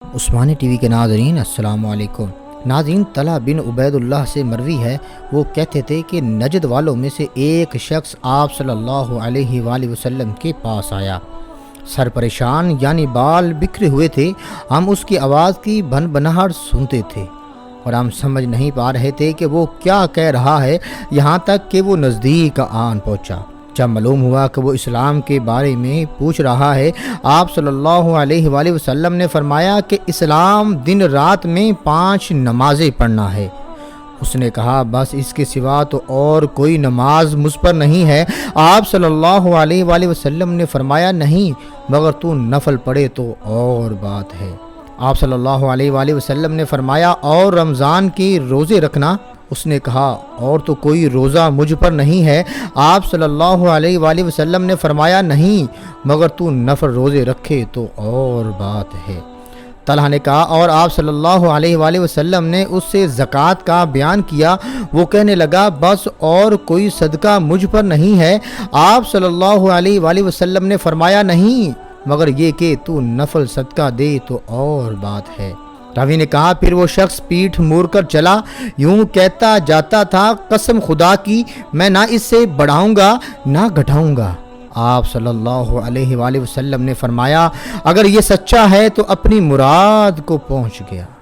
Usmani T V کے ناظرین السلام علیکم۔ ناظرین، طلحہ بن عبید اللہ سے مروی ہے، وہ کہتے تھے کہ نجد والوں میں سے ایک شخص آپ صلی اللہ علیہ وآلہ وسلم کے پاس آیا، سر پریشان یعنی بال بکھرے ہوئے تھے۔ ہم اس کی آواز کی بھن بھناہٹ سنتے تھے اور ہم سمجھ نہیں پا رہے تھے کہ وہ کیا کہہ رہا ہے، یہاں تک کہ وہ نزدیک آن پہنچا۔ جب معلوم ہوا کہ وہ اسلام کے بارے میں پوچھ رہا ہے، آپ صلی اللہ علیہ وآلہ وسلم نے فرمایا کہ اسلام دن رات میں 5 نمازیں پڑھنا ہے۔ اس نے کہا، بس اس کے سوا تو اور کوئی نماز مجھ پر نہیں ہے۔ آپ صلی اللہ علیہ وآلہ وسلم نے فرمایا، نہیں، مگر تو نفل پڑھے تو اور بات ہے۔ آپ صلی اللہ علیہ وآلہ وسلم نے فرمایا، اور رمضان کے روزے رکھنا؟ اس نے کہا، اور تو کوئی روزہ مجھ پر نہیں ہے۔ آپ صلی اللہ علیہ وآلہ وسلم نے فرمایا، نہیں، مگر تو نفل روزے رکھے تو اور بات ہے۔ طلحہ نے کہا، اور آپ صلی اللہ علیہ وآلہ وسلم نے اس سے زکوٰۃ کا بیان کیا۔ وہ کہنے لگا، بس اور کوئی صدقہ مجھ پر نہیں ہے۔ آپ صلی اللہ علیہ وآلہ وسلم نے فرمایا، نہیں، مگر یہ کہ تو نفل صدقہ دے تو اور بات ہے۔ راوی نے کہا، پھر وہ شخص پیٹھ موڑ کر چلا، یوں کہتا جاتا تھا، قسم خدا کی، میں نہ اس سے بڑھاؤں گا نہ گھٹاؤں گا۔ آپ صلی اللہ علیہ وآلہ وسلم نے فرمایا، اگر یہ سچا ہے تو اپنی مراد کو پہنچ گیا۔